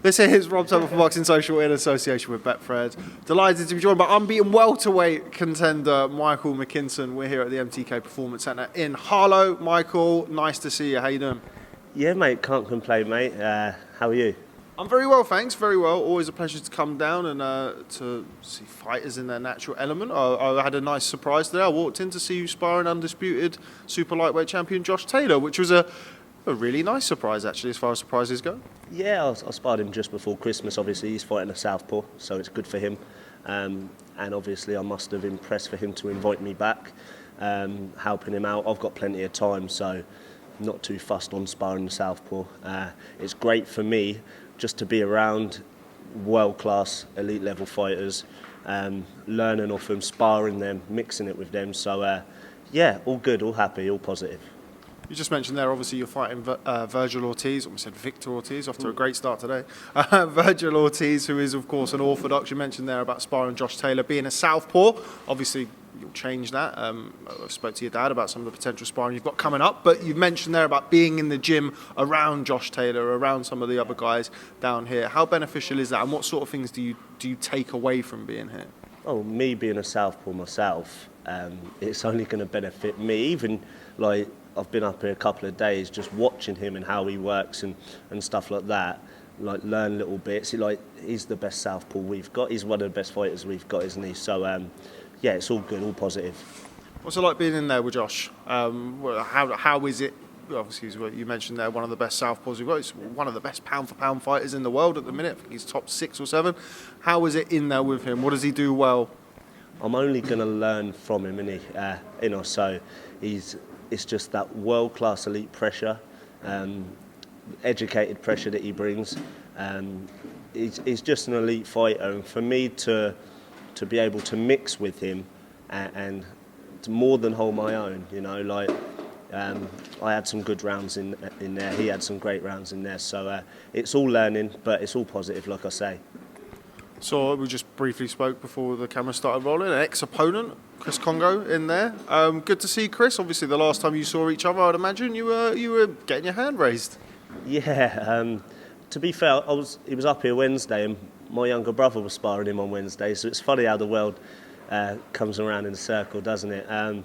This is Rob Tebbutt from Boxing Social in association with Betfred. Delighted to be joined by unbeaten welterweight contender Michael McKinson. We're here at the MTK Performance Centre in Harlow. Michael, nice to see you. How you doing? Yeah, mate, can't complain, mate. How are you? I'm very well, thanks. Very well. Always a pleasure to come down and to see fighters in their natural element. I had a nice surprise today. I walked in to see you sparring undisputed super lightweight champion Josh Taylor, which was a really nice surprise, actually, as far as surprises go. Yeah, I sparred him just before Christmas. Obviously, he's fighting a southpaw, so it's good for him. And obviously, I must have impressed for him to invite me back, helping him out. I've got plenty of time, so not too fussed on sparring the southpaw. It's great for me just to be around world-class, elite-level fighters, learning off them, sparring them, mixing it with them. So, yeah, all good, all happy, all positive. You just mentioned there, obviously, you're fighting Vergil Ortiz, almost said Victor Ortiz, off to a great start today. Vergil Ortiz, who is, of course, an orthodox. You mentioned there about sparring Josh Taylor being a southpaw. Obviously, you'll change that. I spoke to your dad about some of the potential sparring you've got coming up, but you've mentioned there about being in the gym around Josh Taylor, around some of the other guys down here. How beneficial is that, and what sort of things do you take away from being here? Oh, me being a southpaw myself, it's only going to benefit me. Even like I've been up here a couple of days just watching him and how he works and stuff like that. Like learn little bits. He's the best southpaw we've got. He's one of the best fighters we've got, isn't he? So yeah, it's all good, all positive. What's it like being in there with Josh? How is it? Obviously, you mentioned there, one of the best southpaws we've got. He's one of the best pound-for-pound fighters in the world at the minute. I think he's top 6 or 7. How is it in there with him? What does he do well? I'm only going to learn from him, isn't he? So it's just that world-class elite pressure, educated pressure that he brings. He's just an elite fighter, and for me to be able to mix with him and to more than hold my own, I had some good rounds in there. He had some great rounds in there. So it's all learning, but it's all positive, like I say. So we just briefly spoke before the camera started rolling. An ex-opponent, Chris Congo, in there. Good to see Chris. Obviously, the last time you saw each other, I'd imagine you were getting your hand raised. Yeah. To be fair, he was up here Wednesday, and my younger brother was sparring him on Wednesday. So it's funny how the world comes around in a circle, doesn't it?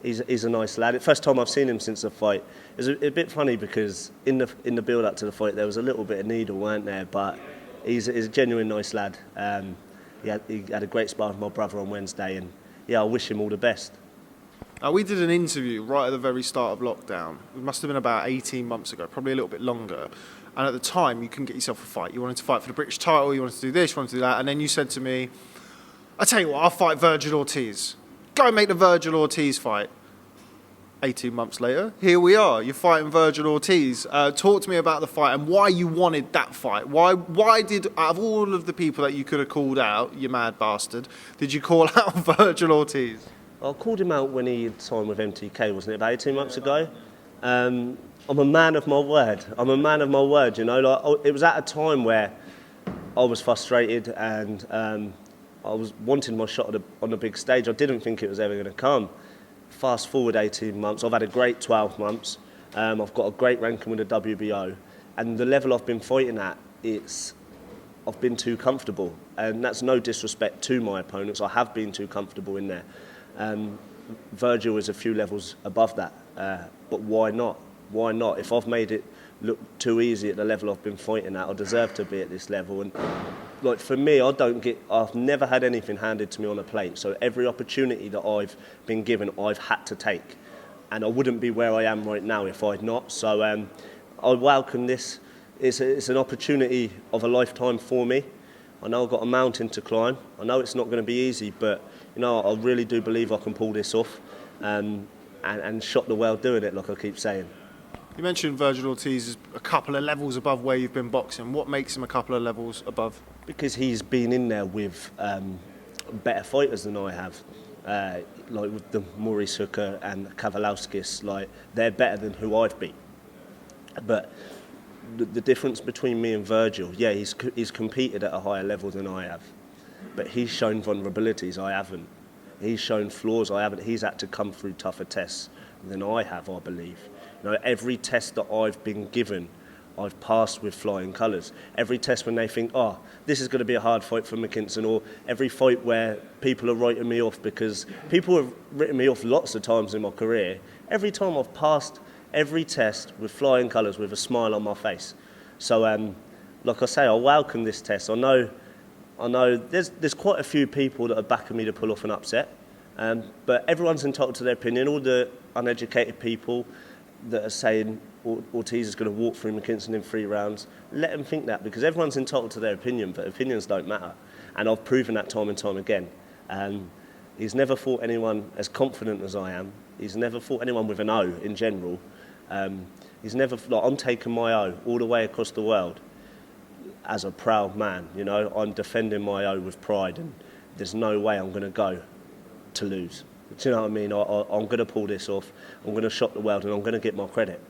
He's a nice lad. First time I've seen him since the fight. It was a bit funny because in the build-up to the fight, there was a little bit of needle, weren't there? But he's a genuine nice lad. He had a great spar with my brother on Wednesday, and yeah, I wish him all the best. We did an interview right at the very start of lockdown. It must have been about 18 months ago, probably a little bit longer. And at the time, you couldn't get yourself a fight. You wanted to fight for the British title, you wanted to do this, you wanted to do that. And then you said to me, I tell you what, I'll fight Vergil Ortiz. Go and make the Vergil Ortiz fight. 18 months later, here we are. You're fighting Vergil Ortiz. Talk to me about the fight and why you wanted that fight. Why did, out of all of the people that you could have called out, you mad bastard, did you call out Vergil Ortiz? I called him out when he signed with MTK, wasn't it, about 18 months ago? I'm a man of my word. It was at a time where I was frustrated and I was wanting my shot on the big stage. I didn't think it was ever going to come. Fast forward 18 months, I've had a great 12 months. I've got a great ranking with the WBO. And the level I've been fighting at, I've been too comfortable. And that's no disrespect to my opponents. I have been too comfortable in there. Vergil is a few levels above that. But why not? Why not? If I've made it look too easy at the level I've been fighting at, I deserve to be at this level. And like for me, I've never had anything handed to me on a plate. So every opportunity that I've been given, I've had to take. And I wouldn't be where I am right now if I'd not. So I welcome this. It's an opportunity of a lifetime for me. I know I've got a mountain to climb. I know it's not going to be easy, but I really do believe I can pull this off and shock the world doing it, like I keep saying. You mentioned Vergil Ortiz is a couple of levels above where you've been boxing. What makes him a couple of levels above? Because he's been in there with better fighters than I have. Like with the Maurice Hooker and Kavalauskas, like they're better than who I've beat. But the difference between me and Vergil, yeah, he's competed at a higher level than I have. But he's shown vulnerabilities I haven't. He's shown flaws I haven't. He's had to come through tougher tests than I have, I believe. Every test that I've been given, I've passed with flying colours. Every test when they think, oh, this is going to be a hard fight for McKinson, or every fight where people are writing me off, because people have written me off lots of times in my career, every time I've passed every test with flying colours with a smile on my face. So, like I say, I welcome this test. I know there's quite a few people that are backing me to pull off an upset, but everyone's entitled to their opinion. All the uneducated people that are saying Ortiz is going to walk through McKinson in 3 rounds, let them think that, because everyone's entitled to their opinion, but opinions don't matter. And I've proven that time and time again. He's never fought anyone as confident as I am. He's never fought anyone with an O in general. He's never, like, I'm taking my O all the way across the world as a proud man. You know, I'm defending my O with pride, and there's no way I'm going to go to lose. Do you know what I mean? I'm going to pull this off. I'm going to shock the world, and I'm going to get my credit.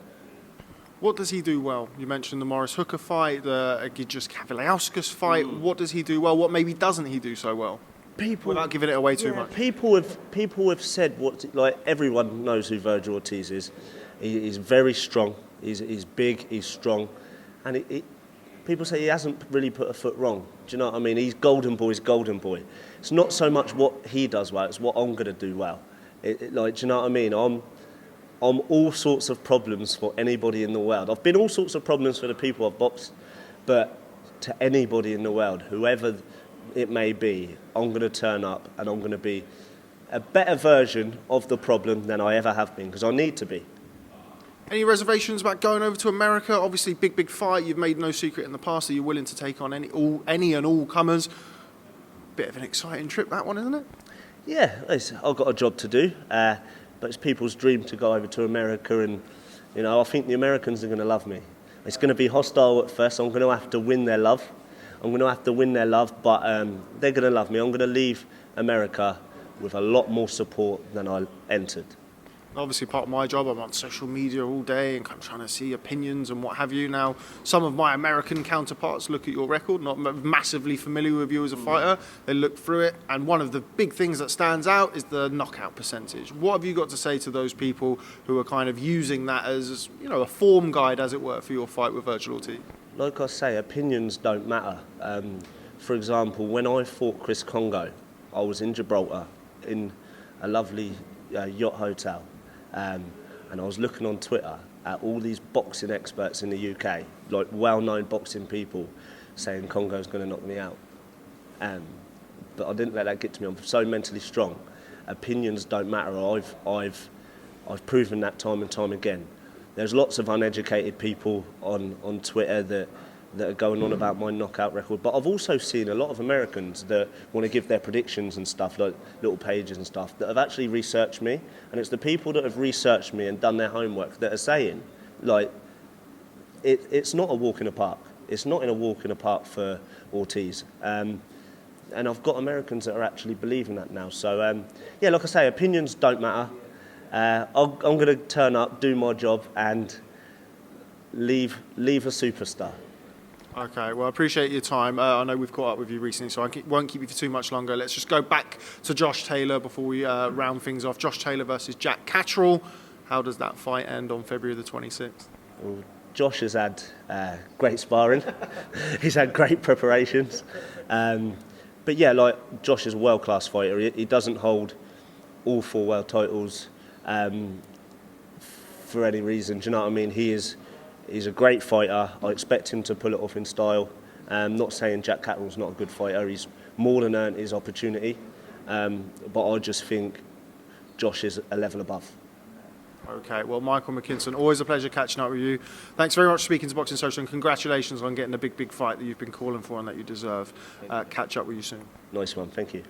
What does he do well? You mentioned the Morris Hooker fight, the Egidijus Kavaliauskas fight. What does he do well? What maybe doesn't he do so well? Without giving it away too much. People have said, like, everyone knows who Vergil Ortiz is. He's very strong. He's big. He's strong, and people say he hasn't really put a foot wrong. Do you know what I mean? He's golden boy. He's golden boy. It's not so much what he does well. It's what I'm going to do well. Like, do you know what I mean? I'm all sorts of problems for anybody in the world. I've been all sorts of problems for the people I've boxed, but to anybody in the world, whoever it may be, I'm going to turn up and I'm going to be a better version of the problem than I ever have been, because I need to be. Any reservations about going over to America? Obviously, big fight. You've made no secret in the past that you're willing to take on any and all comers. Bit of an exciting trip, that one, isn't it? Yeah, I've got a job to do. But it's people's dream to go over to America, and you know, I think the Americans are going to love me. It's going to be hostile at first. I'm going to have to win their love. But they're going to love me. I'm going to leave America with a lot more support than I entered. Obviously, part of my job, I'm on social media all day and I'm trying to see opinions and what have you. Now, some of my American counterparts look at your record, not massively familiar with you as a fighter. They look through it, and one of the big things that stands out is the knockout percentage. What have you got to say to those people who are kind of using that as, you know, a form guide, as it were, for your fight with Vergil Ortiz? Like I say, opinions don't matter. For example, when I fought Chris Congo, I was in Gibraltar in a lovely yacht hotel. And I was looking on Twitter at all these boxing experts in the UK, like well-known boxing people, saying Congo's going to knock me out. But I didn't let that get to me. I'm so mentally strong. Opinions don't matter. I've proven that time and time again. There's lots of uneducated people on Twitter that are going on about my knockout record, but I've also seen a lot of Americans that want to give their predictions and stuff, like little pages and stuff, that have actually researched me, and it's the people that have researched me and done their homework that are saying, like, it's not a walk in the park. It's not in a walk in the park for Ortiz. And I've got Americans that are actually believing that now. So, yeah, like I say, opinions don't matter. I'm going to turn up, do my job, and leave a superstar. Okay, well, I appreciate your time. I know we've caught up with you recently, so I won't keep you for too much longer. Let's just go back to Josh Taylor before we round things off. Josh Taylor versus Jack Catterall. How does that fight end on February the 26th? Well, Josh has had great sparring. He's had great preparations. But yeah, like, Josh is a world-class fighter. He doesn't hold all 4 world titles for any reason. Do you know what I mean? He's a great fighter. I expect him to pull it off in style. Not saying Jack Catterall's not a good fighter. He's more than earned his opportunity. But I just think Josh is a level above. Okay, well, Michael McKinson, always a pleasure catching up with you. Thanks very much for speaking to Boxing Social, and congratulations on getting the big fight that you've been calling for and that you deserve. Catch up with you soon. Nice one, thank you.